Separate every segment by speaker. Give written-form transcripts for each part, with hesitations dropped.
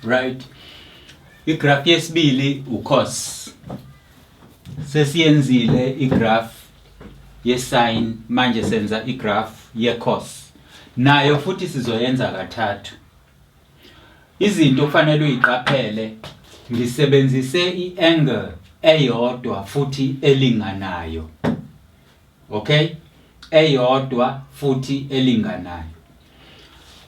Speaker 1: right? Igraph yesibili ucos. Sesiyenzile igraph yesine, manje senza igraph yecos. Nayo futhi sizoyenza kathathu. Izinto kufanele uyiqaphele, ngisebenzise iangle eyodwa futhi elinganayo. Okay? Eyodwa futhi elinganayo.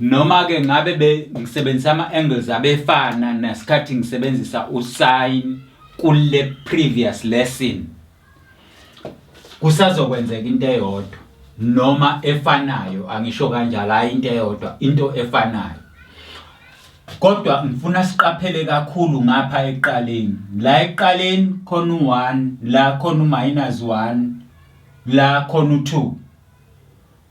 Speaker 1: Noma ke ngabe ngisebenzisa ama-angles abefana nasikhathi ngisebenzisa usine kule previous lesson, kusazokwenzeka into eyodwa noma efanayo, angisho kanjalo, hayi into eyodwa, into efanayo. Kodwa ngifuna siqaphele kakhulu ngapha eqaleni. La eqaleni khona u1, la khona u-1, la khona u2.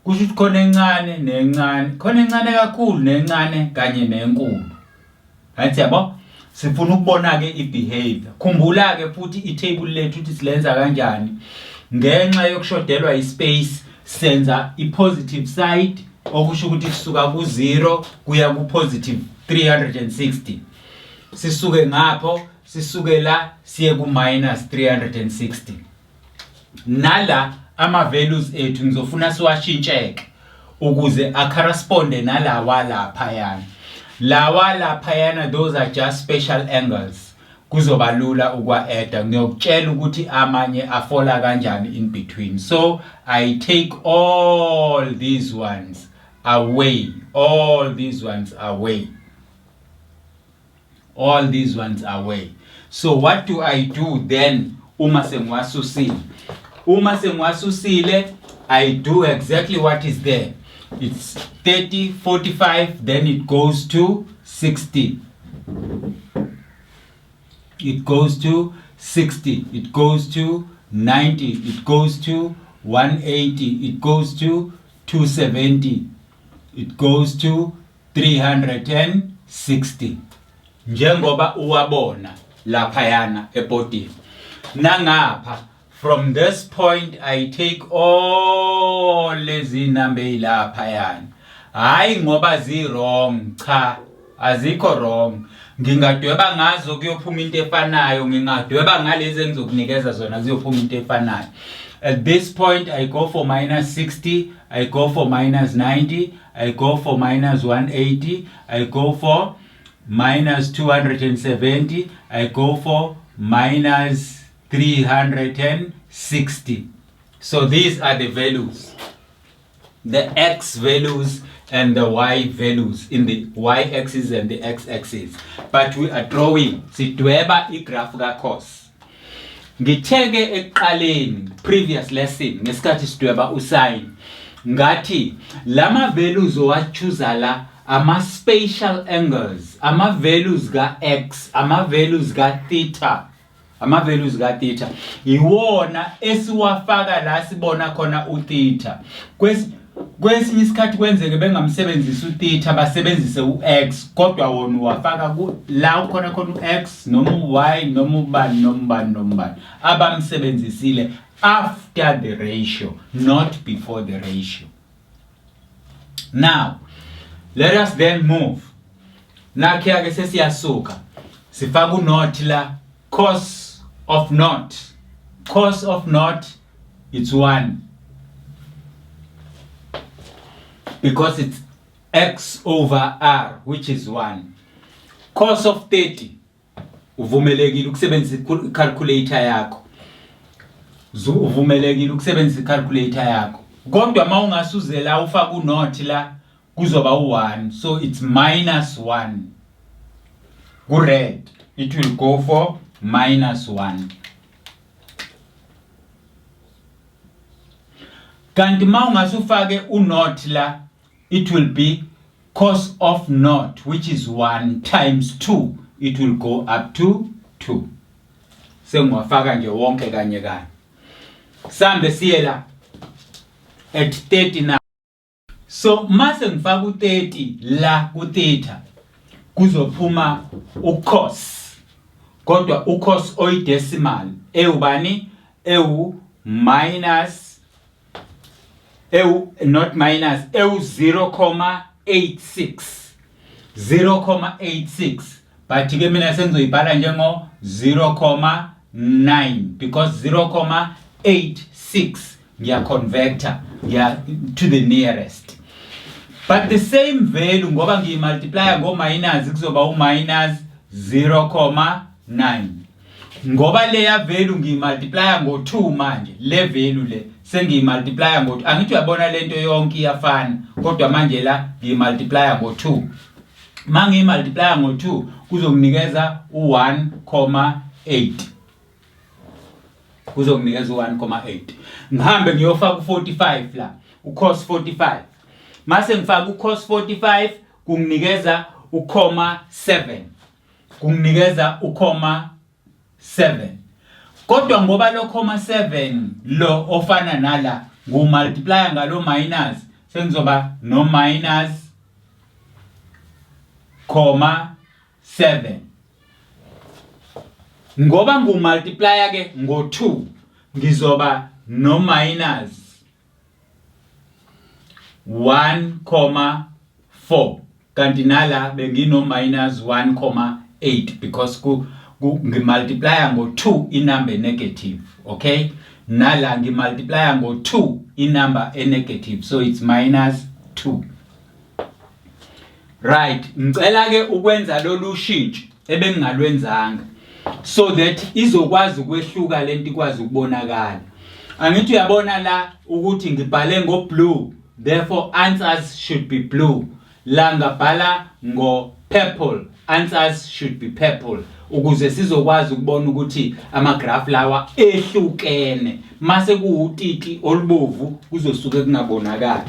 Speaker 1: Kusho ukuthi khona encane nencane, khona encane kakhulu nencane kanye nenkulu. Hayi yabo, sifuna ukubona ke ibehavior. Khumbula ke futhi itable lethu ukuthi silenza kanjani. Ngenxa yokushodelwa ispace senza ipositive side, okusho ukuthi sisuka ku0 kuya ku-positive 360. Sisuke ngapho, sisuke la siye ku-minus 360. Nala ama values ethu ngizofuna siwashintsheke ukuze corresponde nalawa laphayana. Lawa laphayana, those are just special angles. Kuzoba lula ukwa-add. Ngiyokutshela ukuthi amanye afola kanjani in between. So I take all these ones away. All these ones away. All these ones away. So what do I do then uma sengiwasusile? Uma sengiwasusile, I do exactly what is there. It's 30, 45, then it goes to 60. It goes to 60. It goes to 90. It goes to 180. It goes to 270. It goes to 360. Njengoba uwabona laphayana ebhodini. Nangapha, from this point I take all lezi number laphayana. Hayi ngoba zi wrong, cha, azikho wrong. Ngingadweba ngazo kuyophuma into efanayo, ngingadweba ngalezi engizokunikeza zona kuyophuma into efanayo. At this point I go for minus 60, I go for minus 90, I go for minus 180, I go for minus 270, I go for minus 360. So these are the values, the x values and the y values in the y-axis and the x-axis. But we are drawing sidweba igraph ka-cos. Ngitheke eqaleni previous lesson ngesikhathi sidweba usine, ngathi lama values owachuza la ama spatial angles, ama values ka x, ama values ka theta, ama values ka theta iwona esiwafaka la sibona khona utheta. Kwesinye isikhathi kwenzeke bengamsebenzisi utheta basebenzise ux, kodwa wona wafaka la ukhona ux noma uy noma ubani abamsebenzisile after the ratio, not before the ratio. Now let us then move. Nakhiya ke sesiyasuka sifaka unot la, cos of naught. Cos of naught, it's 1. Because it's x over r, which is 1. Cos of 30, uvumelekile ukusebenzisa calculator yakho. Uvumelekile ukusebenzisa calculator yakho. Kodwa mawungasuze la ufaka unot la kuzoba u1, so it's minus 1. Red, it will go for minus 1. Kanti mawungasufake unot la, it will be cos of naught, which is 1 times 2. It will go up to 2. Sengiwafaka nje wonke kanye kanye. Sambe siye la at 30 now. So mase ngifaka u30 la ku theta kuzophuma ucos. Kodwa ucos oyidecimal ewubani? Minus not minus 0.86. 0.86. but ke mina sengizoyibhala njengo 0.9 because 0.86 ngiya converter to the nearest. But the same value ngoba ngiyimultiply ngo minus kuzoba u minus 0.9. Ngoba leya value ngiyimultiply ngo 2 manje, le value le sengiyimultiply ngo 2. Angithi uyabona lento yonke iyafana, kodwa manje la ngiyimultiply ngo 2. Mangiyimultiply ngo 2 kuzonginikeza u 1.8. Kuzonginikeza u 1.8. Ngihambe ngiyofaka u 45 la, u cos 45. Mase ngifaka u cos 45 kunginikeza u 0.7. Kunginikeza u 0.7. Kodwa ngoba lo 0.7 lo ofana nala ngumultiply ngalo minus sengizoba no minus 0.7. Ngoba ngumultiply ke ngo 2 ngizoba no minus 1.4 kanti nala bengino minus 1.8 because ngimultiply ngo 2 inumber negative, okay? Nala ngimultiply ngo 2 inumber negative, so it's minus 2. Right, ngicela ke ukwenza lolu shintsho ebengingalwenzanga so that izokwazi ukwehluka lento ikwazi ukubonakala. Angithi uyabona la ukuthi ngibhale ngo blue, therefore answers should be blue. La ngabhala ngo purple, answers should be purple. Ukuze sizokwazi ukubona ukuthi ama graph lawa ehlukene. Mase kuwutiti olubovu kuzosuke kungabonakala.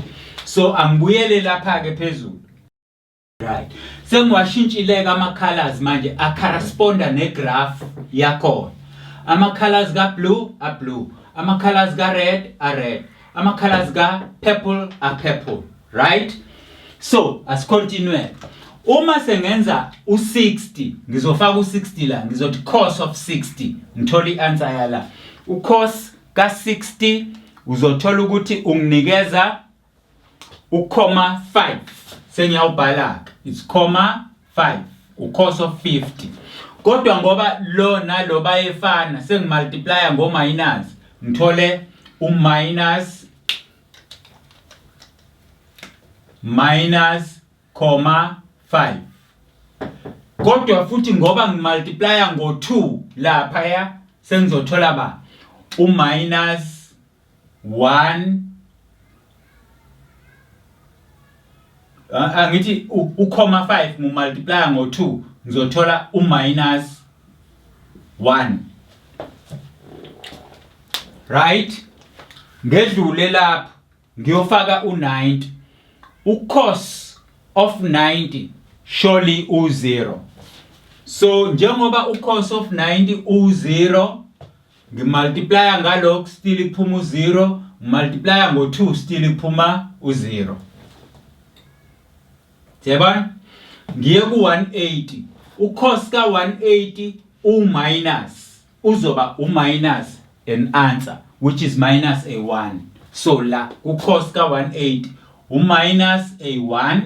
Speaker 1: So angibuyele lapha ke phezulu. Right. Sengiwashintshile ama colors manje corresponda ne graph yakho. Ama colors ga blue a blue, ama colors ga red a red, ama colors ga purple a purple, right? So, as continue. Uma sengenza u60, ngizofaka u60 la, ngizothi cos of 60, ngithola ianswer yala. U-cos ka60 uzothola ukuthi unginikeza u-5. Sengiyawubhala, it's 5, u-cos of 50. Kodwa ngoba lo nalo bayefana, sengimultiply ngo minus, ngithole u-minus 5. Kodwa futhi ngoba ngimultiply ngo 2 lapha ya sengizothola ba u-minus 1. Angithi u-5 ngimultiply ngo 2 ngizothola u-minus 1. Right? Ngedlule lapha ngiyofaka u90. U-cos of 90 surely u0. So njengoba u-cos of 90 u0, ngimultiply ngalokho still iphuma u0, multiply ngo 2 still iphuma u0. Siyabona? Ngiye ku 180. U-cos ka 180 u-minus uzoba u-minus an answer which is minus a1. So la u-cos ka 180 u-minus a1.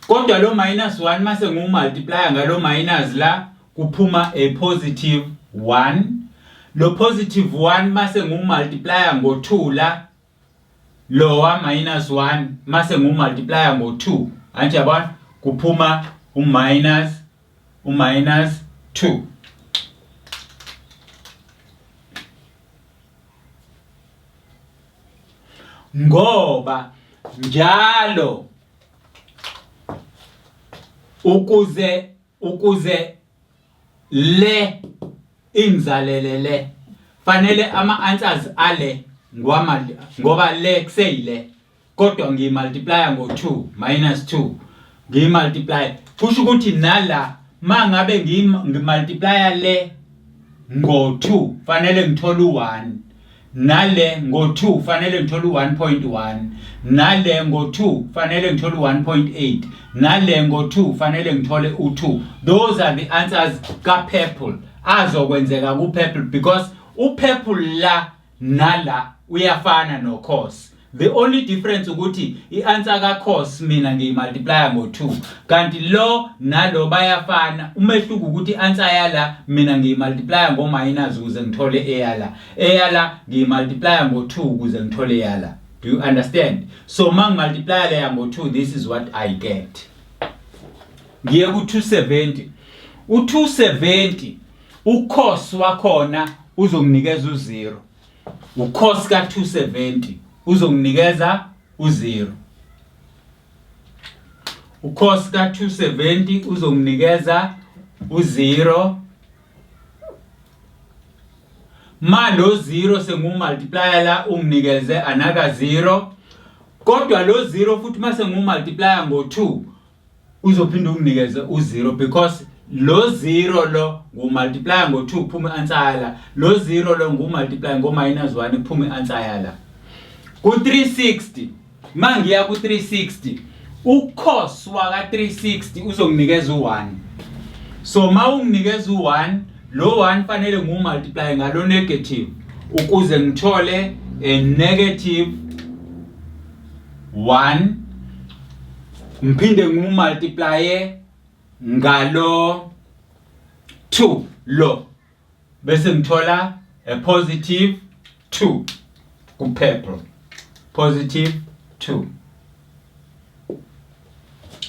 Speaker 1: Kodwa lo minus 1 mase ngumultiply ngalo minus la kuphuma a positive 1. Lo positive 1 mase ngumultiply ngo 2 la lower minus 1 mase ngumultiply ngo 2. Anje yabona kuphuma u-minus 2. Ngoba njalo ukuze le ingizalelele fanele ama answers ale ngoba le kuseyile kodwa ngimultiply ngo 2 minus 2 ngimultiply kusho ukuthi nala mangabe ngimultiply le ngo 2 fanele ngithole u1, nale ngo 2 fanele ngithole u1.1, nale ngo 2 fanele ngithole u1.8, nale ngo 2 fanele ngithole u2. Those are the answers ka purple azokwenzeka ku purple because u purple la nala uyafana no cos. The only difference ukuthi i-answer ka-cos mina ngiyimultiplya ngo-2 kanti lo nalo bayafana. Umehluko ukuthi i-answer yala mina ngiyimultiplya ngo-minus ukuze ngithole eyala ngiyimultiplya ngo-2 ukuze ngithole eyala. Do you understand? So mangimultiply leya ngo-2, this is what I get. Ngiye ku-270. U-270 ucos wakhona uzonginikeza u0. Ucos ka-270 uzonginikeza u0. Ucos ka-270 uzonginikeza u0. Ma lo 0 sengumultiply la unginikeze another 0. Kodwa lo 0 futhi mase ngumultiply ngo-2 uzophinda unginikeze u0 because lo 0 lo ngumultiply ngo-2 kuphume i-answer yala. Lo 0 lo ngumultiply ngo-1 kuphume i-answer yala. Ku-360 mangiya ku-360 ucos waka-360 uzonginikeza u1. So ma unginikeza u1 lo 1 fanele ngumultiply ngalo negative ukuze ngithole a negative 1 ngiphinde ngumultiply ngalo 2 lo bese ngithola a positive 2 kuphepha. Positive 2.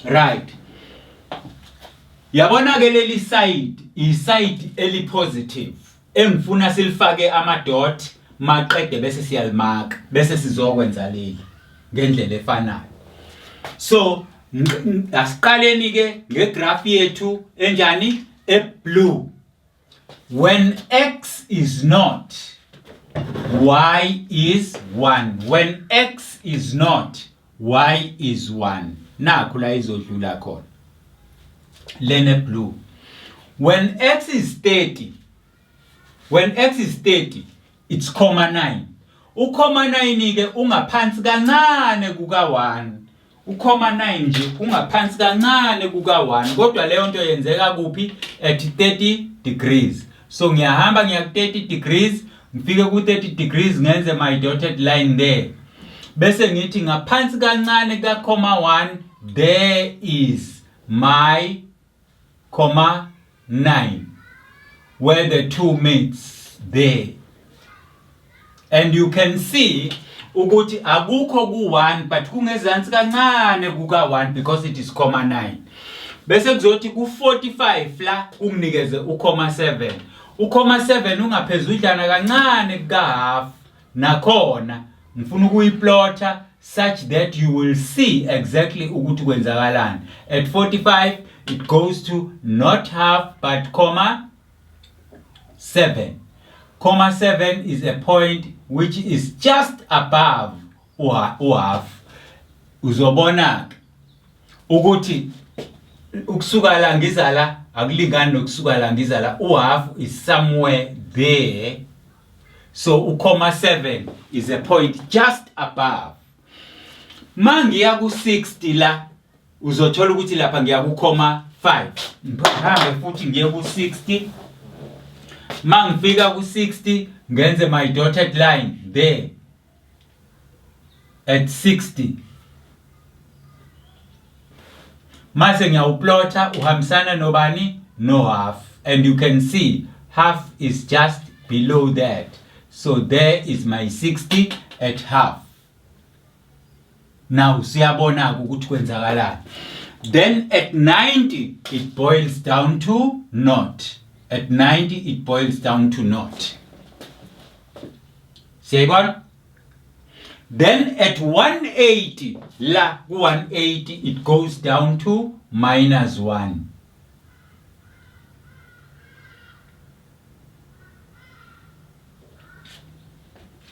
Speaker 1: Right. Yabona ke leli side iside eli positive engifuna silifake ama dot maqede bese siyalimark bese sizokwenza leli ngendlela efanayo. So asiqaleni ke ngegraph yethu enjani eblue. When x is not, y is 1. When x is not, y is 1. Nakho la izodlula khona. Lene blue. When x is 30, it's comma 9. Ukoma 9 ke ungaphansi kancane kuka 1. Ukoma 9 nje ungaphansi kancane kuka 1. Kodwa leyo nto yenzeka kuphi at 30 degrees. So ngiyahamba ngiya ku 30 degrees, ngifike ku 30 degrees ngenze my dotted line there. Bese ngithi ngaphansi kancane ka comma 1 there is my comma 9 where the two meets there. And you can see ukuthi akukho ku1 but kungezansi kancane kuka 1 because it is comma 9. Bese kuzothi ku45 la unginikeze ucomma 7. Ucomma 7 ungaphezulu idlana kancane kuka half. Nakhona ngifuna ukuyiplota such that you will see exactly ukuthi kwenzakalani. At 45 it goes to not half but comma 7. Comma 7 is a point which is just above half. Uzobona ukuthi ukusuka la ngizala akulingani nokusuka la ngizala. Half is somewhere there. So comma 7 is a point just above. Mangiya ku 60 la uzothola ukuthi lapha ngiya ku comma 5. Ngihambe futhi ngiye ku 60. Mangifika ku 60 ngenze my dotted line there at 60. Mase ngiyawuplota uhambisana nobani no half, and you can see half is just below that. So there is my 60 at half. Now siyabona ukuthi kwenzakalani. Then at 90 it boils down to naught. At 90 it boils down to naught. Siyabona? Then at 180 la 180 it goes down to minus 1.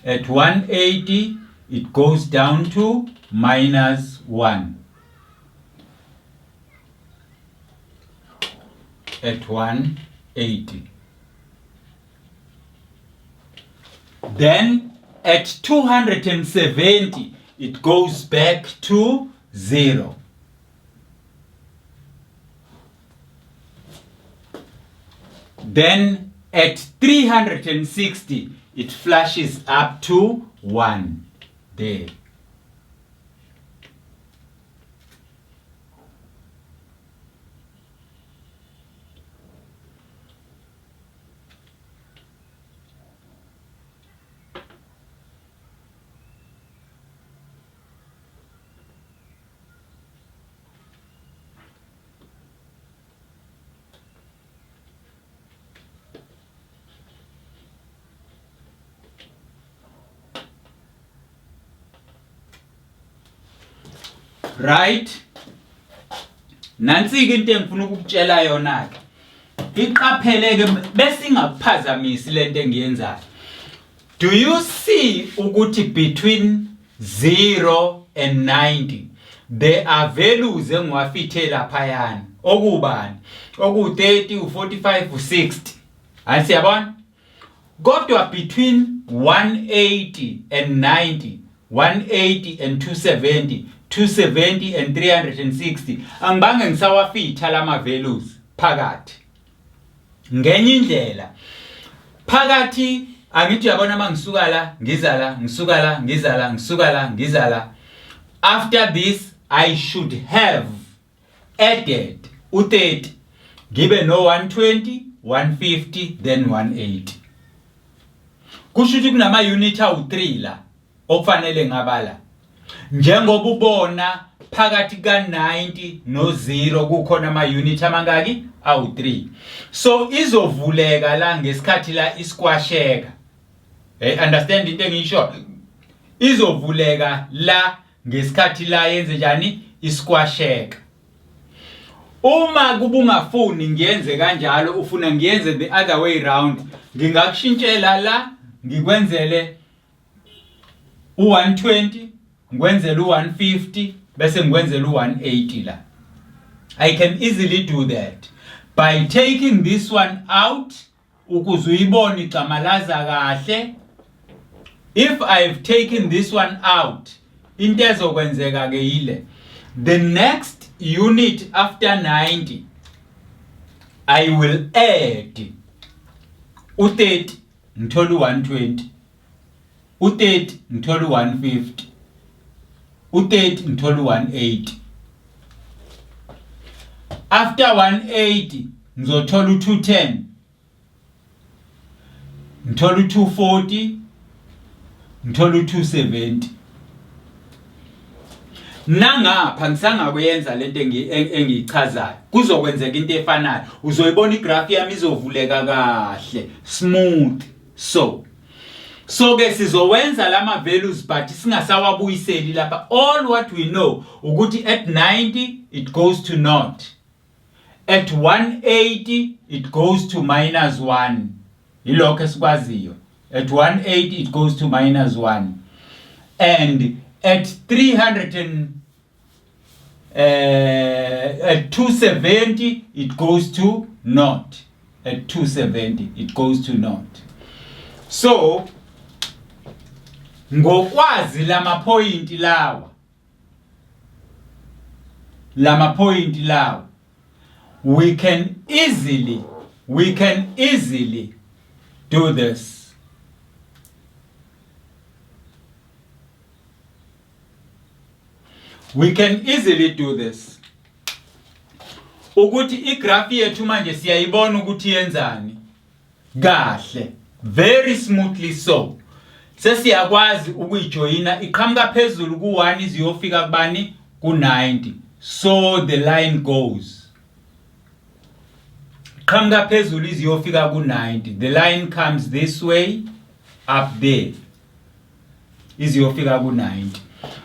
Speaker 1: At 180 it goes down to minus 1. At 180. Then at 270 it goes back to 0. Then at 360 it flashes up to 1 there. right? Nansi-ke into engifuna ukukutshela yona ke. Iqapheleke bese ingakuphazamisi lento engiyenzayo. Do you see ukuthi between 0 and 90 there are values engiwafithe laphayana? Okubani? Oku30, u45, u60. Asiyabona? Kodwa between 180 and 90, 180 and 270, 270 and 360, angibange ngisawafitha lama values phakathi. Ngenye indlela phakathi angithi uyabona mangisuka la ngisuka la after this I should have added u30 give no 120 150 then 180. Kusho ukuthi kunama unit awu3 la okufanele ngabala. Njengoba ubona phakathi ka90 no0 kukhona ama unit amangaki awu3. So izovuleka la ngesikhathi la isquasheka. Understand into engisho? Izovuleka la ngesikhathi la yenze njani isquasheka. Uma kubungafuni ngiyenze kanjalo ufuna ngiyenze the other way round, ngingakushintshela la ngikwenzele u120 ngikwenzele u150 bese ngikwenzele u180 la. I can easily do that by taking this one out ukuze uyibone icamalaza kahle. If I've taken this one out, into ezokwenzeka ke ile the next unit after 90 I will add u30 ngithola u120, u30 ngithola u150, u30 ngithola u180. After 180 ngizothola u210, ngithola u240, ngithola u270. Nangapha ngisangakwenza lento engiyichazayo kuzokwenzeka into efanayo. Uzoyibona igraph yami izovuleka kahle smooth. So ke sizowenza lama values but singasawabuyiseli lapha. All what we know ukuthi at 90 it goes to naught, at 180 it goes to -1. Yilokho esikwaziyo. At 180 it goes to -1, and at 270 it goes to naught. At 270 it goes to naught. So ngokwazi lama point lawa we can easily do this. We can easily do this. Ukuthi igraph yethu manje siyayibona ukuthi yenzani kahle, very smoothly. So sesiyakwazi ukuyijoyina iqhamuka phezulu ku1 iziyofika kubani ku90. So the line goes iqhamuka phezulu iziyofika ku90. The line comes this way up there iziyofika ku90.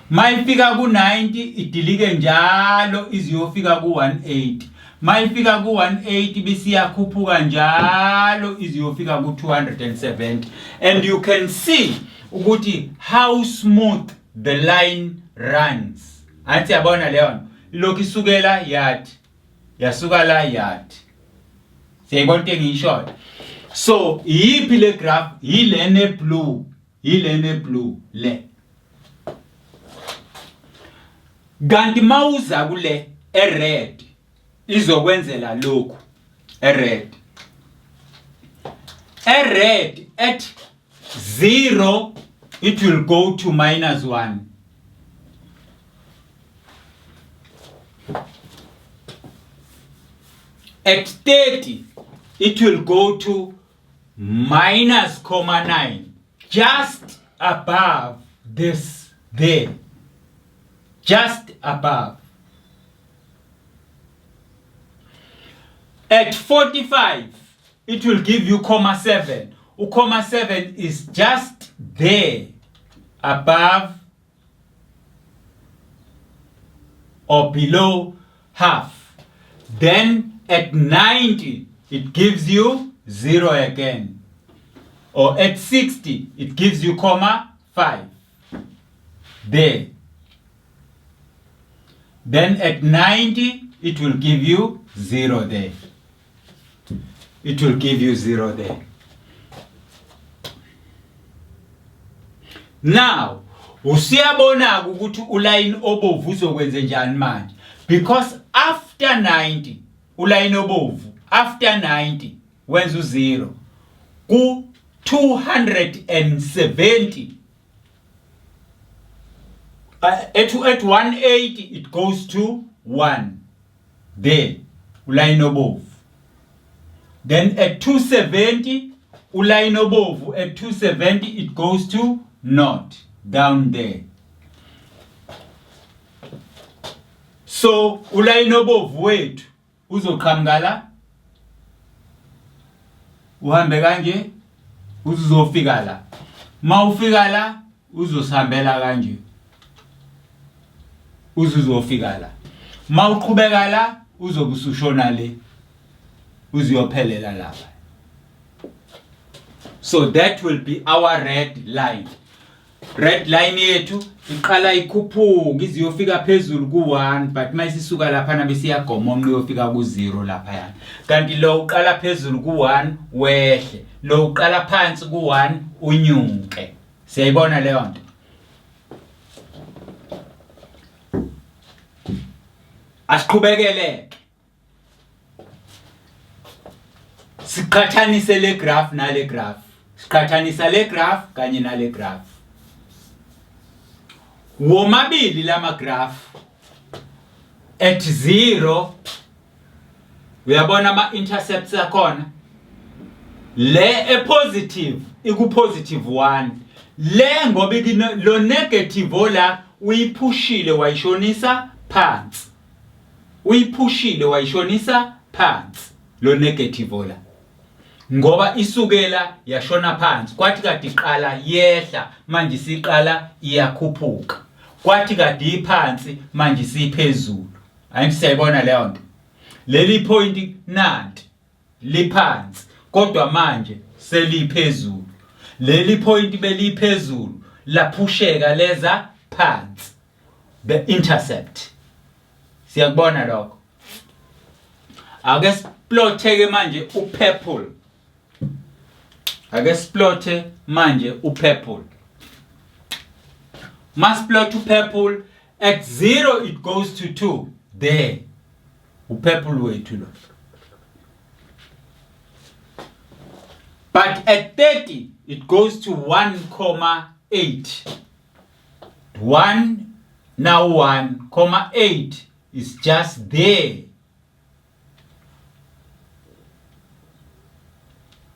Speaker 1: Mayifika ku90 idilike njalo iziyofika ku180. Mayifika ku180 bisiyakhuphuka njalo iziyofika ku270. And you can see ukuthi how smooth the line runs. Athi yabona leyo lokhu isukela yathi yasuka la yathi. Siyayibona into engisho. So yipi le graph? Yilene blue le. Kanti mawuza kule red izokwenzela lokhu red at 0 it will go to -1. At 30 it will go to -9, just above this there. Just above. At 45, it will give you -7. -7 is just there above or below half. Then at 90, it gives you 0 again. Or at 60, it gives you 5. There. Then at 90, it will give you 0 there. It will give you 0 there. Now, usiyabona ukuthi uline obovu uzokwenza njani manje, because after 90 uline obovu after 90 wenza u0 ku 270 at 180 it goes to 1 there uline obovu. Then at 270 uline obovu at 270 it goes to 0 down there. So uline obovu wethu uzoqhamuka la uhambe kanje uzofika la, mawufika la uzosihambela kanje uzofika la, mawuqhubeka la uzobe usushona le uziyophelela lapha. So that will be our red line. Red line yethu iqala ikhuphuka iziyofika phezulu ku1, but mayisisuka lapha na besiyagoma omnye uyofika ku0 lapha yana. Kanti lo uqala phezulu ku1 wehle, lo uqala phansi ku1 unyuke. Siyayibona leyo nto? Asiqhubekele. Siqhathanise le graph nale graph. Siqhathanisa le graph kanye nale graph. Womabili lama graph at 0 uyabona ama intercepts akhona, le positive iku positive 1, le ngoba lo negative ola uyiphushile wayishonisa phansi, uyiphushile wayishonisa phansi lo negative ola ngoba isukela yashona phansi, kwathi kade iqala yehla manje siqala iyakhuphuka, kwathi kade iphansi manje siphezulu. Ayithi siyayibona leyo nto? Leli point nanti liphansi kodwa manje seliphezulu, leli point beliphezulu laphusheka leza phansi, the intercept. Siyakubona lokho? Ake splothe manje upurple. Ake splothe manje upurple. Must plot upurple at 0 it goes to 2 there. Upurple wethu lo. But at 30 it goes to 1,8. 1 now 1,8 is just there.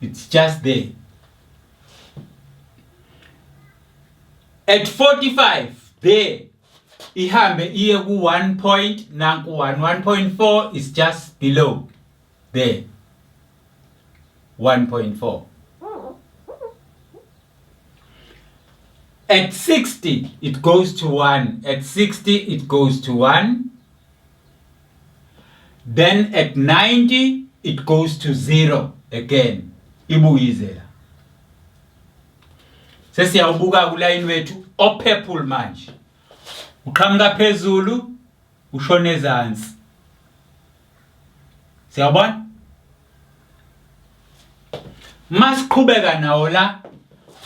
Speaker 1: It's just there. At 45 there ihambe iye ku 1 point nanku 1.4 is just below there. 1.4. At 60 it goes to 1. At 60 it goes to 1. Then at 90 it goes to 0 again. Ibuyizela. Sesiyawubuka ku line wethu opurple manje. Uqhamuka phezulu ushona ezansi. Siyabona? Masiqhubeka nawo la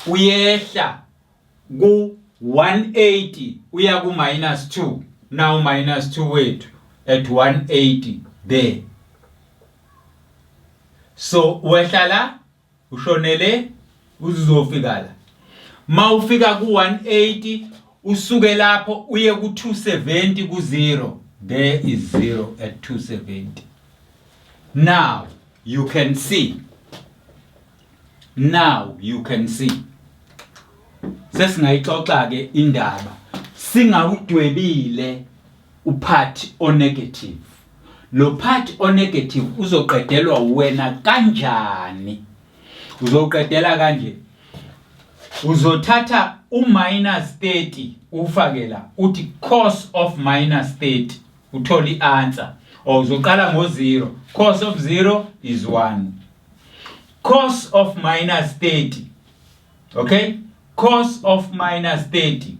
Speaker 1: uyehla ku 180 uya ku -2. Now -2 wethu at 180 there. So wehla la ushonele uzofika la. Mawufika ku 180 usuke lapho uye ku 270 ku 0. There is 0 at 270. Now you can see. Sesingayixoxa ke indaba singawudwebile upart o negative. Lo part o negative uzoqedelwa wena kanjani? Uzoqedela kanje. Uzothatha u-30 ufake la uthi cos of -30 uthola i-answer. Or uzoqala ngo-0. Cos of 0 is 1. Cos of minus 30. Okay? Cos of minus 30.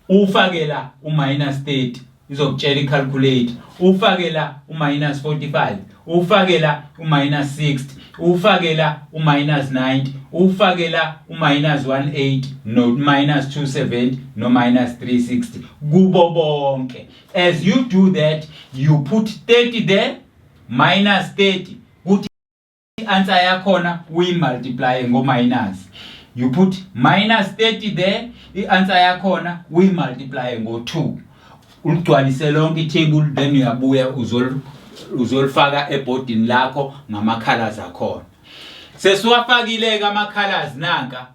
Speaker 1: Ufakela u-minus 30. Izokutshela i-calculate. Ufakela u-minus 45. Ufakela u-minus 60. Ufakela u-minus 90. Ufakela u-minus 180. No minus 270. No minus 360. Kubo bonke. As you do that, you put 30 there. Minus 30. Put answer yakhona uyi-multiply ngo-minus. You put minus 30 there. I-answer yakhona uyi-multiply ngo-2. Ulugcwalise lonke i-table, then uyabuya uzolifaka ebhodini lakho ngama-colors akhona. Sesiwafakile-ke ama-colors nanka.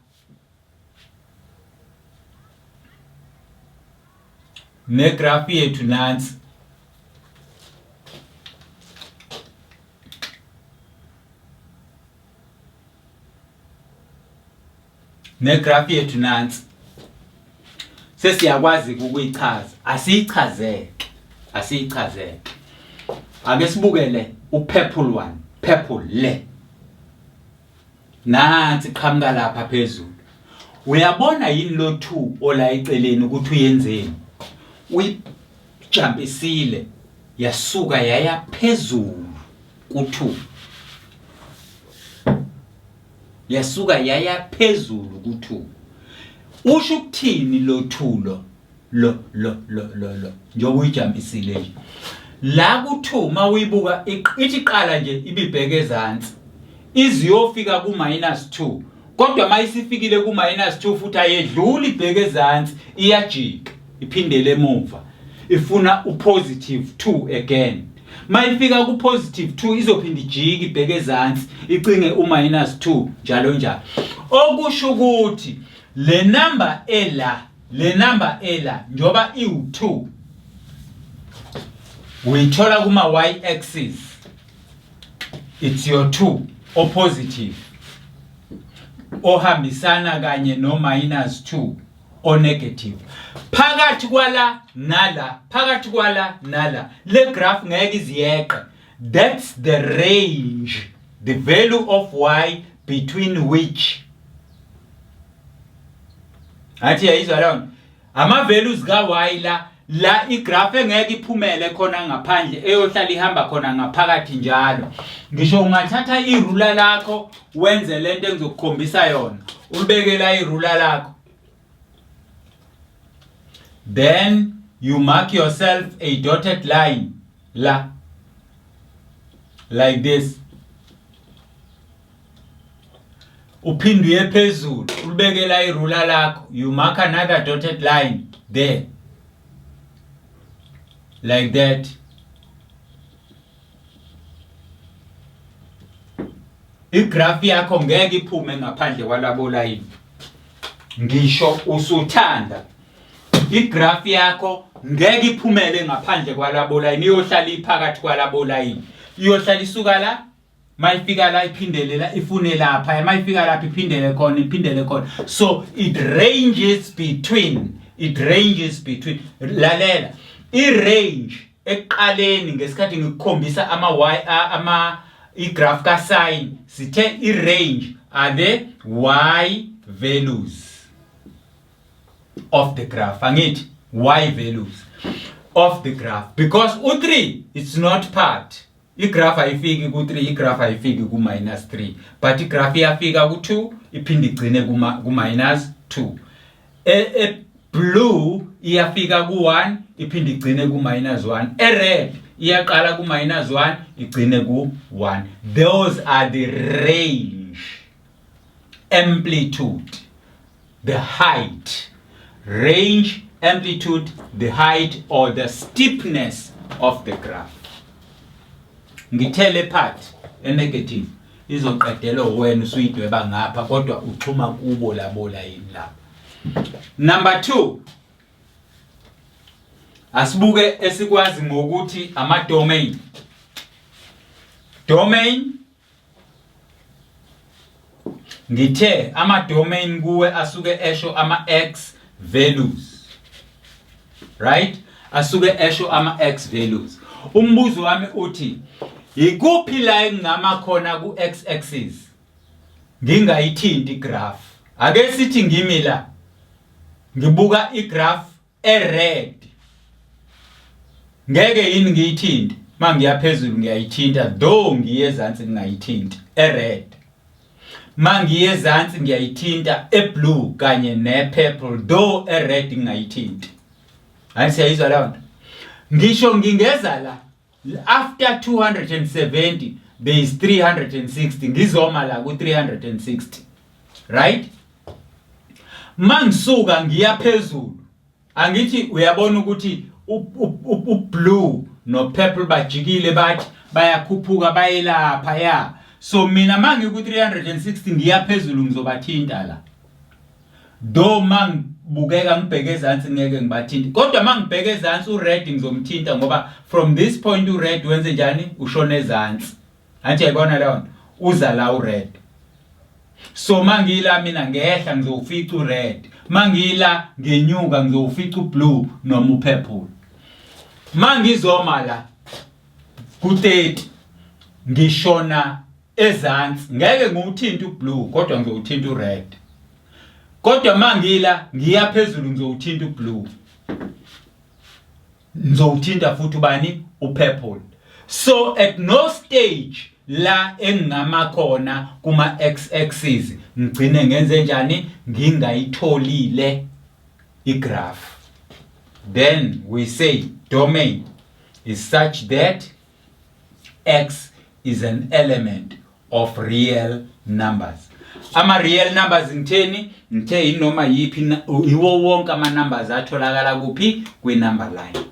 Speaker 1: Negraph yethu nansi. Negraph yethu nansi. Sesiyakwazi ukuyichaza. Asiyichazeke. Ake sibukele u-purple one. Purple le. Nansi qhamuka lapha phezulu. Uyabona yini lo 2 ola eceleni ukuthi uyenzeni? Uyijumpisile yasuka yaya phezulu ku2. Yasuka yaya phezulu ku2. Usho ukuthini lo 2 lo njengoba uyijumpisile nje. La ku2 mawuyibuka ithi qala nje ibibheke ezantsi. Iziyofika ku-2. Kodwa mayisifikile ku-2 futhi ayedluli ibheke ezantsi, iyajika, iphindele emuva. Ifuna u-positive 2 again. Mayifika ku-positive 2 izophinda ijike ibheke ezantsi, icinge u-2 njalo njalo. Okusho ukuthi le number ela njoba iwu2 uyithola kuma-y axis. It's your 2 o-positive ohambisana kanye no-2 o-negative. Phakathi kwala nala le graph ngeke iziyeqe. That's the range, the value of y between which. Athi yayizwa lona ama values ka y la igraph engeke iphumele khona ngaphandle eyohlala ihamba khona ngaphakathi njalo. Ngisho ungathatha irula lakho wenze lento engizokukhombisa yona, ulibekela irula lakho, then you mark yourself a dotted line la like this. Uphindwe phezulu ulibekela irula lakho, you mark another dotted line there like that. Igraph yakho ngeke iphume ngaphandle kwalabo line. Ngisho usuthanda igraph yakho ngeke iphumele ngaphandle kwalabo line, iyohlala iphakathi kwalabo line. Iyohlala isuka la, mayifika la iphindele la, ifune lapha, mayifika lapha iphindele khona. So it ranges between lalela i-range eqaleni ngesikhathi ngikukhombisa i-graph ka sine sithe i-range are the y values of the graph. Angithi y values of the graph, because u3 it's not part. I-graph ayifiki ku3, i-graph ayifiki ku-3, but i-graph iyafika ku2 iphinde igcine ku-2. Blue iyafika ku1 iphinde igcine ku-1. Red iyaqala ku-1 igcine ku1. Those are the range, amplitude, the height. Range, amplitude, the height or the steepness of the graph. Ngithele part negative izoqedela wena usuyidweba ngapha kodwa uxhuma kubo labo line lapha. Number 2, asibuke esikwazi ngokuthi ama domain. Domain ngithe ama domain kuwe asuke esho ama x values, right? asuke esho ama-x values. Umbuzo wami uthi ikuphi la engingama khona ku-x axis ngingayithinti igraph. Ake sithi ngimi la ngibuka igraph e-red, ngeke yini ngiyithinte. Mangiya phezulu ngiyayithinta, though ngiye ezansi ngingayithinti e-red. Mangiye ezansi ngiyayithinta e-blue kanye ne-purple, though e-red ngingayithinti. Hayi siyayizwa leyo nto. Ngisho ngingeza la after 270 there is 360, ngizoma la ku 360, right? Mangisuka ngiya phezulu, angithi uyabona ukuthi u-blue no purple bajikile bathi bayakhuphuka bayelapha ya. So mina mangiku 360 ngiya phezulu ngizobathinta la. Do mangibukeka ngibheke ezansi ngeke ngibathinta. Kodwa mangibheke ezansi u-red ngizomthinta ngoba from this point u-red wenze njani? Ushona ezansi. Anti yayibona leyo nto? Uza la u-red. So mangila mina ngehla ngizowufica u-red. Mangila ngenyuka ngizowufica u-blue noma u-purple. Mangizoma la ku-30 ngishona ezansi, ngeke ngiwuthinta u-blue kodwa ngizowuthinta u-red. Kodwa mangila ngiya phezulu ngizowuthinta u-blue, ngizowuthinta futhi ubani? U-purple. So at no stage la engingama khona kuma x axis ngigcine ngenze njani? Ngingayitholile igraph. Then we say domain is such that x is an element of real numbers. Ama real numbers ngitheni? Ngithe inoma yipi iwo wonke ama numbers atholakala kuphi? Kwi number line.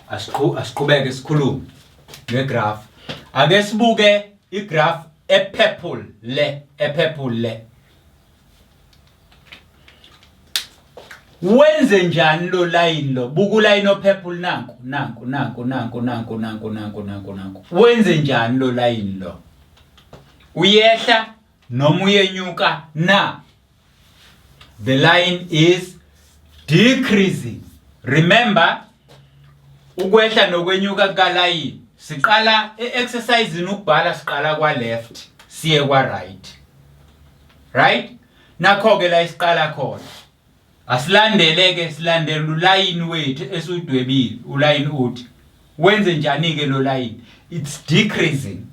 Speaker 1: Asiqhubeke sikhulume ngegraph. Ake sibuke igraph e-purple le. Wenze njani lo line lo? Buka uline o-purple nanku. Wenze njani lo line lo? Uyehla noma uyenyuka na? The line is decreasing. Remember, ukwehla nokwenyuka kalayini siqala e-exercise ukubhala, siqala kwa left siye kwa right. Right? Nakho ke la isiqala khona. Asilandeleke silandela ulayini wethu esudwebile. Ulayini uthi wenze njani ke lo line? It's decreasing.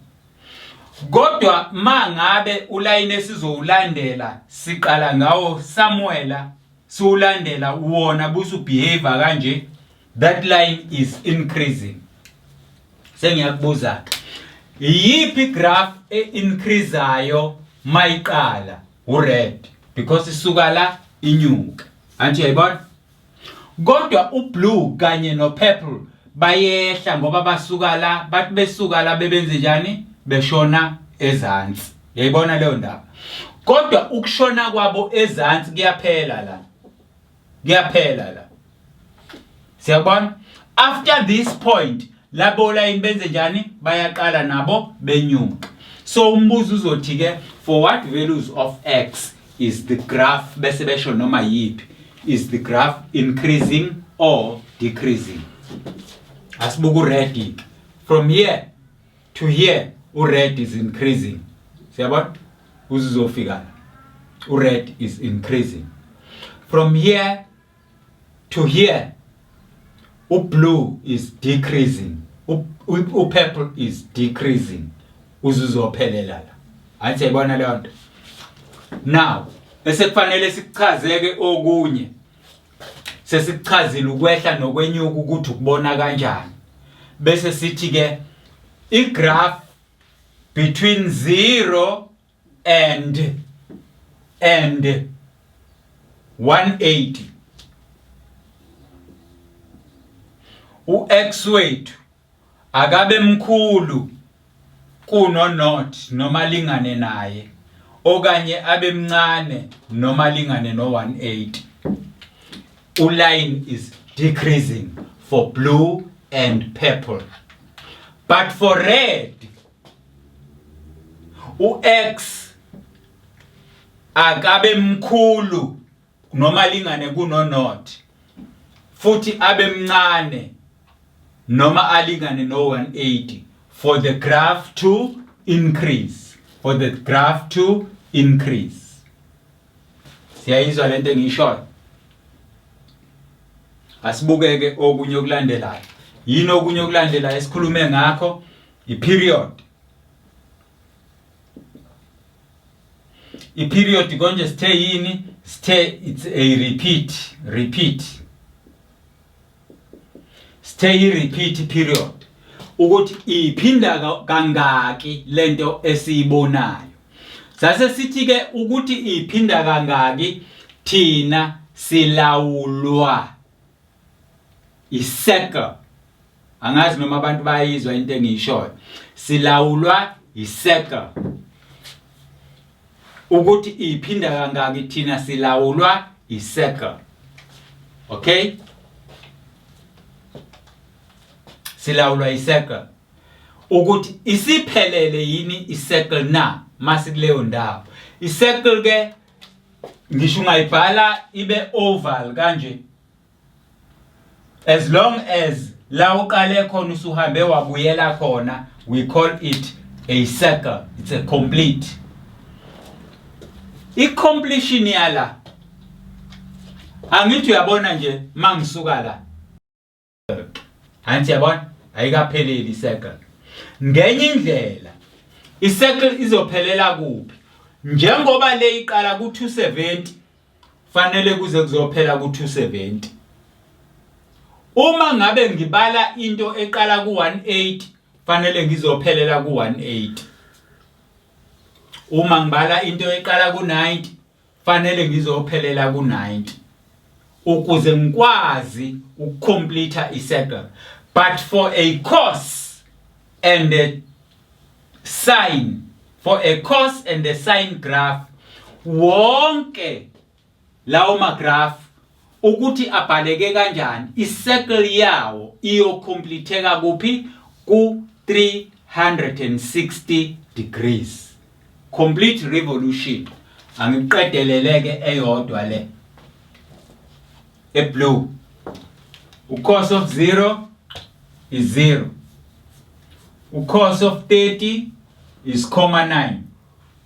Speaker 1: Kodwa mangabe ulayini esizowulandela siqala ngawo Samuela siulandela uwona busu behavior kanje, that line is increasing. Sengiyakubuza, yipi graph increaseayo mayiqala? U-red, because isuka la inyuka. Anti yayibona? Kodwa u-blue kanye no-purple bayehla ngoba basuka la, bathi besuka la bebenze njani? Beshona ezansi. Yayibona leyo ndaba? Kodwa ukushona kwabo ezansi kuyaphela la. Siyabona? After this point labo line benze njani? Bayaqala nabo benyuka. So umbuzo uzothi ke, for what values of x is the graph bese besho noma yipi? Is the graph increasing or decreasing? Asibuka u-red. From here to here u-red is increasing. Siyabona? Uzofika. U-red is increasing. From here to here u-blue is decreasing. U-purple is decreasing. Uzuzophelela la. Anti yayibona leyo nto? Now bese kufanele sikuchazeke okunye. Sesichazile ukwehla nokwenyuka ukuthi ukubona kanjani. Bese sithi ke igraph between 0 and 180. U-x wethu akabe mkhulu kuno not noma lingane naye, okanye abe mncane noma lingane no 180. U-line is decreasing for blue and purple. But for red, u-x akabe mkhulu noma lingane kuno not, futhi abe mncane noma alingane no 180 for the graph to increase. For the graph to increase. Siyayizwa lento engishoyo? Asibukeke okunye okulandelayo. Yini okunye okulandelayo esikhulume ngakho? I-period. I-period konje sithe yini? Sithe it's a repeat. Sithe i-repeat period. Ukuthi iphinda kangaki lento esiyibonayo. Sase sithi ke ukuthi iphinda kangaki thina silawulwa i-circle. Angazi noma abantu bayizwa into engiyishoyo. Silawulwa i-circle. Ukuthi iphinda kangaki thina silawulwa i-circle. Okay? Silawulwa i-circle. Ukuthi isiphelele yini i-circle na masikuleyo ndawo. I-circle ke ngisho ungayibhala ibe oval kanje. As long as la uqale khona usuhambe wabuyela khona, we call it a circle. It's a complete. I-completion yala angithi uyabona nje mangisuka la. Anti yabona ayikapheleli i-circle. Ngenye indlela i-circle izophelela kuphi? Njengoba le iqala ku270 fanele kuze kuzophela ku270. Uma ngabe ngibala into eqala ku180 fanele ngizophelela ku180. Uma ngibala into eqala ku90 fanele ngizophelela ku90 ukuze ngikwazi ukucomplete i-circle. But for a cos and a sine, for a cos and a sine graph, wonke lawo magraph ukuthi abhaleke kanjani, i-circle yawo iyocompletheka kuphi? Ku 360 degrees. Complete revolution. Angiqedeleleke eyodwa le. A blue. Cos of 0 is 0. Cos of 30 is 9.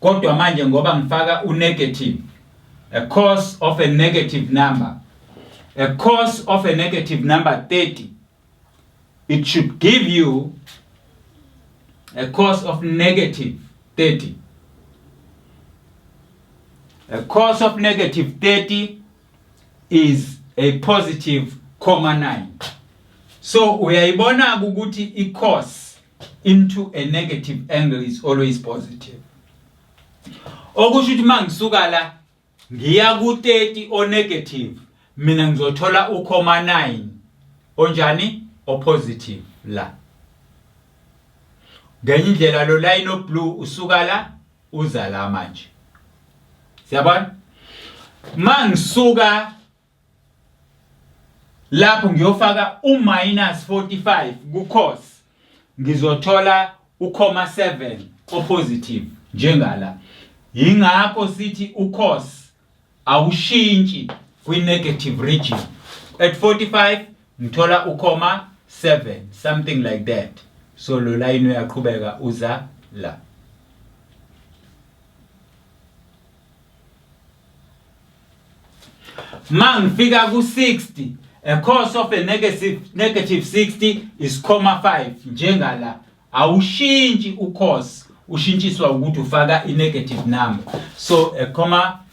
Speaker 1: Kodwa manje ngoba ngifaka u-negative. A cos of a negative number. A cos of a negative number 30. It should give you a cos of negative 30. A cos of negative 30 is a positive 9. So uyayibona ukuthi i-cos into a negative angle is always positive. Okusho ukuthi mangisuka la ngiya ku30 o negative, mina ngizothola u-9 onjani? O positive la. Ngenye indlela lo line of blue usuka la uza la manje. Siyabona? Mangisuka lapho ngiyofaka u-45 ku-cos, ngizothola u-7 o-positive njengala. Yingakho sithi u-cos awushintshi kwi-negative region. At 45 ngithola u-7, something like that. So lo line uyaqhubeka uza la. Mangifika ku-60, a cos of a negative 60 is 5 njengala. Awushintshi u-cos, ushintshiswa ukuthi ufaka i-negative number. So a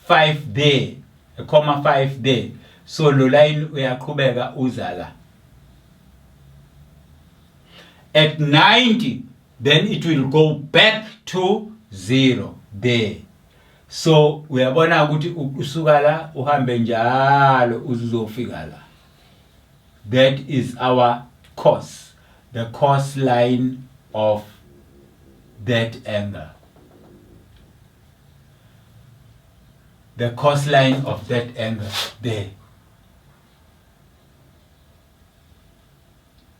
Speaker 1: 5 there, a 5 there. So lo line uyaqhubeka uza la. At 90, then it will go back to 0 there. So uyabona ukuthi usuka la uhambe njalo uzofika la. That is our cos, the cos line of that angle. The cos line of that angle there.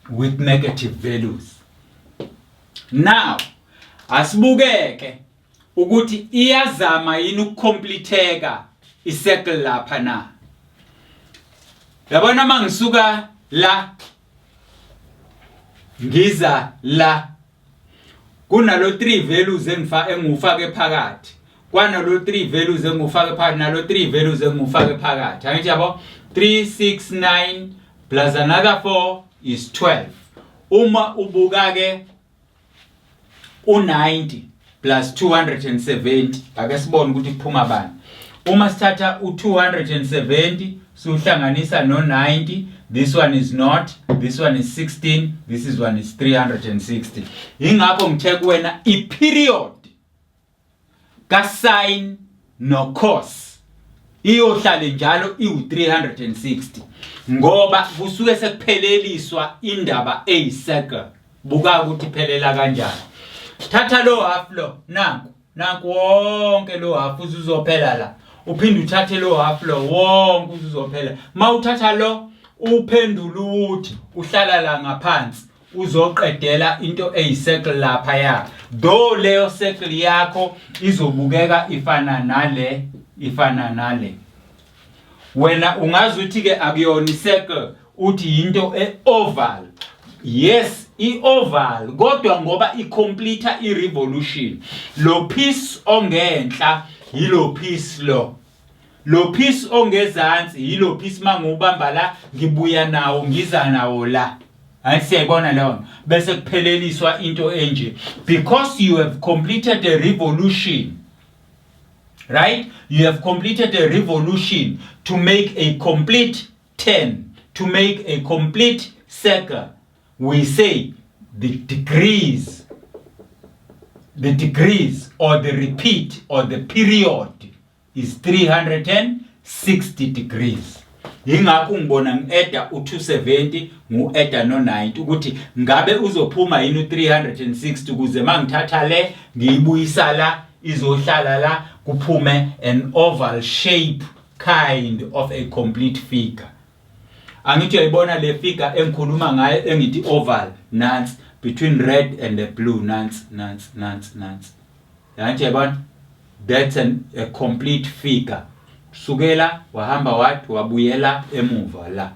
Speaker 1: With negative values. Now, asibukeke ukuthi iyazama yini ukucompletheka i-circle lapha na. Yabona mangisuka la ngiza la kunalo 3 values engufake phakathi kwanalo 3 values engufake phakathi nalo 3 values engufake phakathi angithi yabo 369 plus another 4 is 12 uma ubuka ke u90 plus 270 ake sibone ukuthi kuphuma bani uma sithatha u270 siuhlanganisa no90 this one is not this one is 16 this is one is 360 ingakho ngithe kuwena iperiod ka-sin no-cos iyohlale njalo iwu360 ngoba kusuke sekupheleliswa indaba eyisecond buka ukuthi iphelela kanjani thatha lo half lo nanku wonke lo half uzophela la uphinde uthathe lo half lo wonke uzophela mawuthatha lo uphendula ukuthi uhlala la ngaphansi uzoqedela into eyicircle lapha ya do leyo circle yakho izobukeka ifana nale wena ungazuthi ke akuyona icircle uthi into eoval yes ioval kodwa ngoba icomplete irevolution lo piece ongenhla yilo piece lo piece ongezansi yilo piece mangubamba la ngibuya nawo ngiza nawo la ayisiyibona leyo bese kupheleliswa into enje because you have completed a revolution right you have completed a revolution to make a complete turn to make a complete circle we say the degrees or the repeat or the period is 360 degrees ingakho ngibona ngieda u270 ngieda no90 ukuthi ngabe uzophuma yini u360 kuze mangithatha le ngiyibuyisa la izohlala la kuphume an oval shape kind of a complete figure angithi uyayibona le figure engikhuluma ngayo engithi oval nansi between red and the blue nansi yanti yabona that's a complete figure sukela wahamba wathi wabuyela emuva la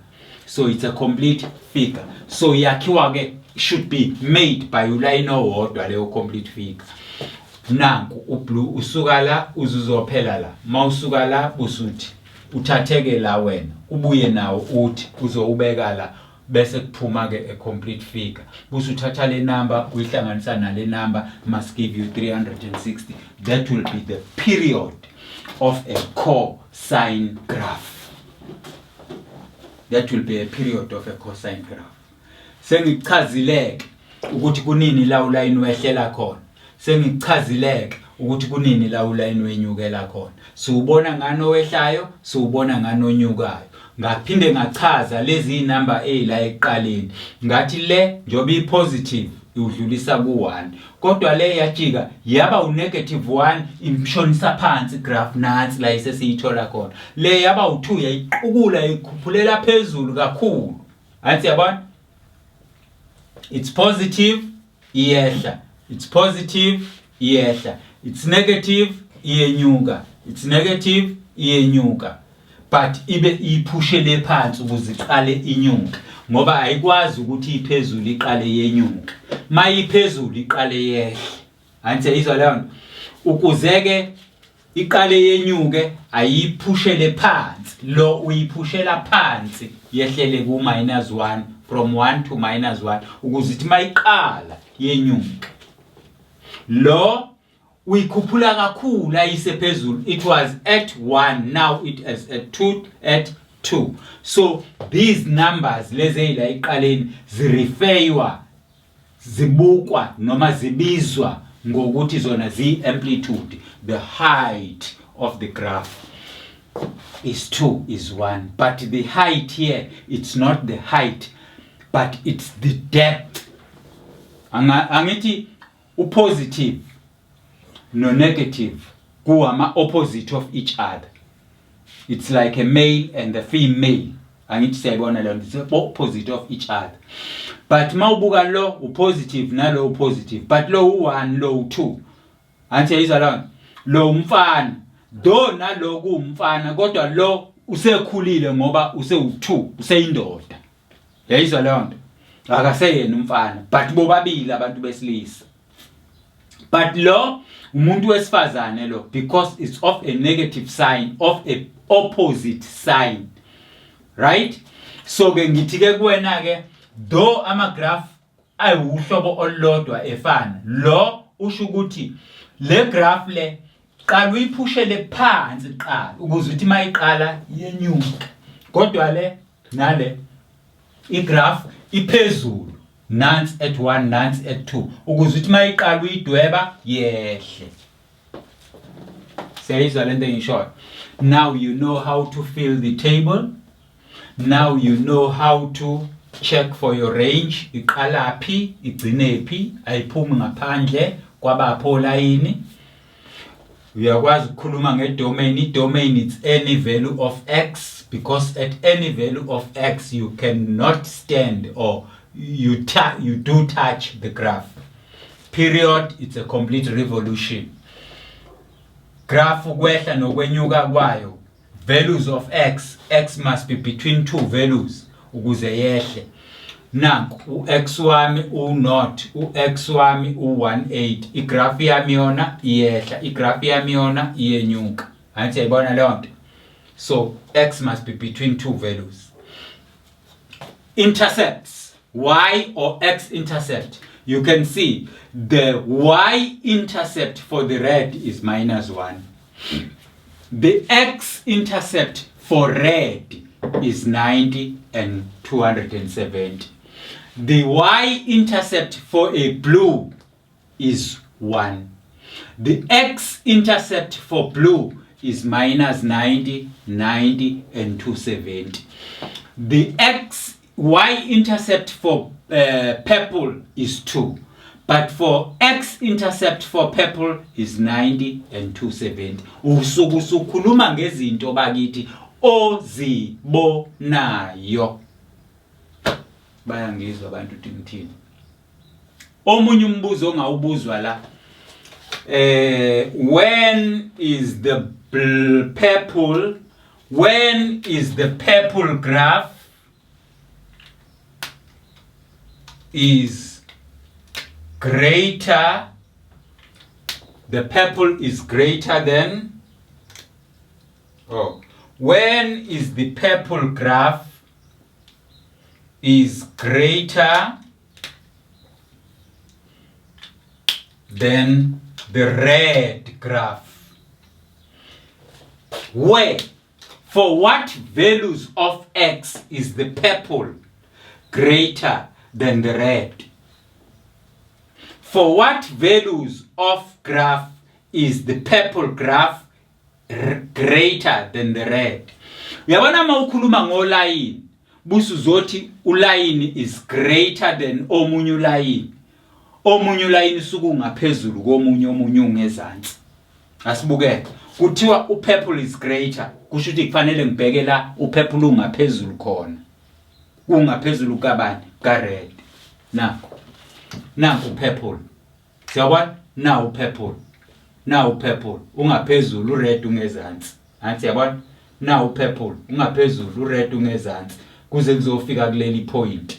Speaker 1: so it's a complete figure so yakhiwa ke should be made by uline owodwa leyo complete figure nanku ublue usuka la uzuzophela la mawusuka la usuthi uthatheke la wena ubuye nawo uthi uzowubeka la bese kuphuma ke a complete figure bese uthatha le number uyihlanganisa nale number must give you 360 that will be the period of a cosine graph that will be a period of a cosine graph sengichazileke ukuthi kunini la uline wehlela khona sengichazileke ukuthi kunini la uline wenyukela khona siubona ngano wehlayo siubona ngano onyukayo ngaphinde ngachaza lezi number A la eqaleni ngathi le njoba ipositive udlulisa ku1 kodwa le yajika yaba u-1 imshonisa phansi graph nansi la isesiyithola khona le yaba u2 yayiqukula ikhuphulela phezulu kakhulu athi yabona it's positive iyehla it's positive iyehla it's negative iyenyuka it's negative iyenyuka but ibe iphushele phansi ukuze iqale inyuka ngoba ayikwazi ukuthi iphezulu iqale yenyuka mayiphezulu iqale yehle anti izwa leyo ukuzeke iqale yenyuke ayiphushele phansi lo uyiphushela phansi yehlele ku -1 from 1 to -1 ukuze ithi mayiqala yenyuka lo uyikhuphula kakhulu ayise phezulu it was at 1 now it is at 2 so these numbers lezi la iqaleni zirefeywa zibukwa noma zibizwa ngokuthi zona zi amplitude the height of the graph is 2 is 1 but the height here it's not the height but it's the depth angithi upositive no negative kuama opposite of each other it's like a male and the female angithi siyabona lo it's opposite of each other but mawubuka lo upositive nalo upositive but lo u1 lo u2 anti yizwa lo umfana do nalo kuumfana kodwa lo usekhulile ngoba use2 useyindoda. Yayizwa leyo nto. Akaseyena umfana but bobabili abantu besilisa. But lo umuntu wesifazane lo because it's of a negative sign of a opposite sign. Right? So ke ngithi ke kuwena ke though ama graph ayuhlobo olulodwa efana lo usho ukuthi le graph le qala uyiphushele phansi qala ukuze uthi mayiqala yenyuka kodwa le nale igraph iphezulu nansi at 1 nansi at 2 ukuze uthi mayiqala uyidweba yehle. Siyayizwa lento engishoyo. Now you know how to fill the table. Now you know how to check for your range. Iqala phi igcine phi ayiphumi ngaphandle kwabapho layini. Uyakwazi ukukhuluma ngedomain. Idomain is any value of x because at any value of x you cannot stand or you do touch the graph. Period. It's a complete revolution. Graph ukwehla nokwenyuka kwayo. Values of x must be between two values ukuze yehle. Nanku x wami u0 x wami u18 igraph yami yona iyehla igraph yami yona iyenyuka. Anti yayibona leyo nto. So x must be between two values. Intercepts y or x intercept. You can see the y intercept for the red is -1. The x-intercept for red is 90 and 270. The y-intercept for a blue is 1. The x-intercept for blue is -90, 90 and 270. The y-intercept for purple is 2. But for x-intercept for purple is 90 and 270. Usukhuluma ngezinto bakithi ozibonayo. Bayangizwa abantu ukuthi ngithini. Omunye umbuzo ongawubuzwa la. When is the purple graph is greater, the purple is greater than, when is the purple graph is greater than the red graph? Where? For what values of x is the purple greater than the red? For what values of graph is the purple graph greater than the red? Uyabona mawukhuluma ngolayini busu zothi ulayini is greater than omunye ulayini. Omunye ulayini suku ngaphezulu komunye omunye ungezansi. Asibuke kuthiwa upurple is greater kusho ukuthi kufanele ngibheke la upurple ungaphezulu khona. Ungaphezulu kabani? Ka red. Nanku purple. Siyabona? Now purple. Now purple. Ungaphezulu red ungezansi. Anti yabona? Now purple. Ungaphezulu red ungezansi. Kuze kuzofika kuleli point.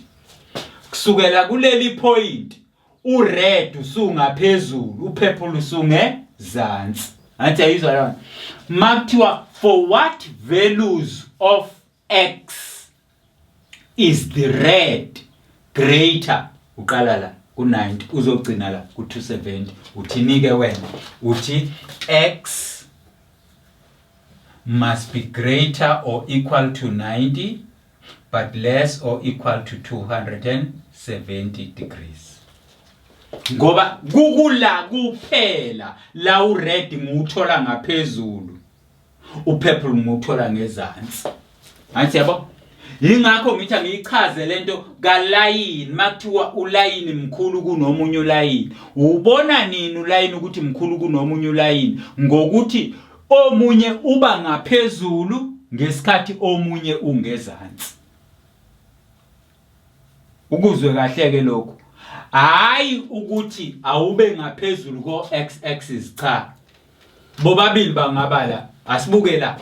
Speaker 1: Kusukela kuleli point ured usungaphezulu, upurple usungezansi. Anti ayizwa la. Makuthiwa for what values of x is the red greater? Uqala la ku90 uzogcina la ku270. Uthinike wena uthi x must be greater or equal to 90 but less or equal to 270 degrees. Ngoba kukula kuphela la ured nguthola ngaphezulu, upurple nguthola ngezansi. Anti yabo? Yingakho ngithi ngiyichaze lento kalayini makuthiwa ulayini mkhulu kunomunye ulayini. Ubona nini ulayini ukuthi mkhulu kunomunye ulayini? Ngokuthi omunye uba ngaphezulu ngesikhathi omunye ungezansi. Ukuzwe kahle ke lokho. Hayi ukuthi awube ngaphezulu ko x axis cha. Bobabili bangabala. Asibuke la.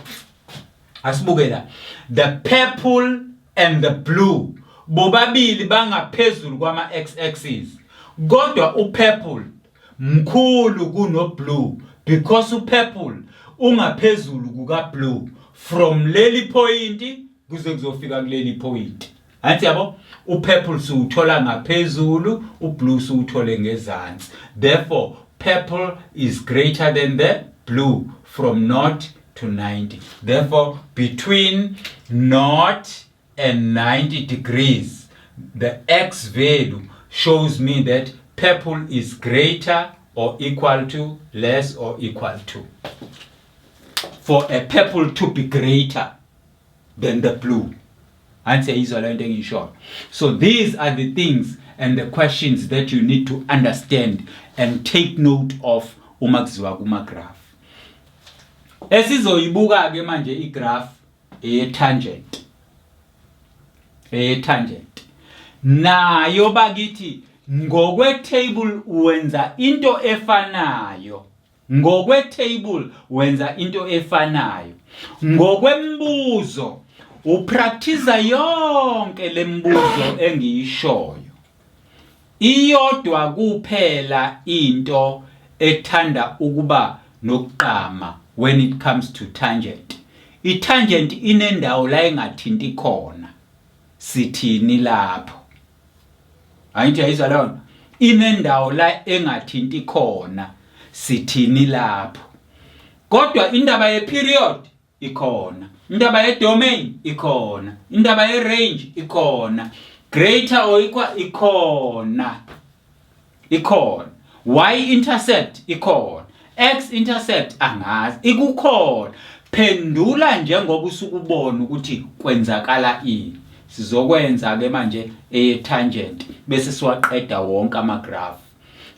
Speaker 1: Asibuke la. The purple and the blue bobabili bangaphezulu kwama x-axis. Kodwa upurple mkhulu kuno blue because upurple ungaphezulu kuka blue from leli point kuze kuzofika kuleli point. Anti yabo upurple siwuthola ngaphezulu, ublue siwuthole ngezansi. Therefore purple is greater than the blue from 0 to 90. Therefore between 0 and 90 degrees the x value shows me that purple is greater or equal to, less or equal to. For a purple to be greater than the blue. Answer is in short. So these are the things and the questions that you need to understand and take note of uma kuziwa kuma graph. Esizoyibuka ke manje I graph tangent. Tangent. Nayo bakithi ngokwe table wenza into efanayo. Ngokwe table wenza into efanayo. Ngokwembuzo upractice yonke lembuzo engiyishoyo. Iyodwa kuphela into ethanda ukuba nokuqama when it comes to tangent. I-tangent inendawo la engathinti khona. Sithini lapho? Ayitshayisa lona. Inendawo la engathinti khona. Sithini lapho? Kodwa indaba ye period ikhona. Indaba ye domain ikhona. Indaba ye range ikhona. Greater or equal ikhona. Ikhona. Y intercept ikhona. X intercept angazi ikukhona. Phendula njengoba usukubona ukuthi kwenzakala ini. Sizokwenza ke manje tangent bese siwaqeda wonke ama graph.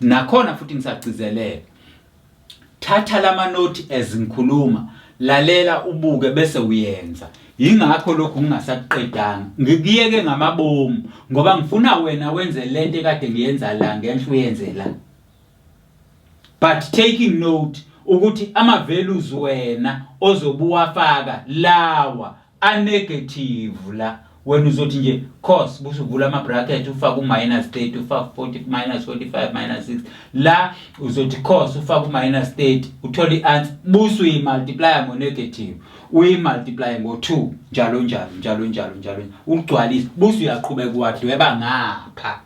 Speaker 1: Nakhona futhi ngisagcizelela. Thatha lama note ezinkhuluma, lalela ubuke bese uyenza. Yingakho lokhu ngingasaqedanga. Ngikiyeke ngamabomu ngoba ngifuna wena wenze lento ekade ngiyenza la ngenhla uyenze la. But taking note ukuthi ama values wena ozobuwafaka lawa a negative la. When uzothi nje cos busuvula ama bracket ufaka -30 ufaka 40 -45 -6 la uzothi cos ufaka -30 uthola ianswer busu uyimultiply ngo negative uyimultiply ngo2 njalo ugcwalisa busu uyaqhubeka wadweba ngapha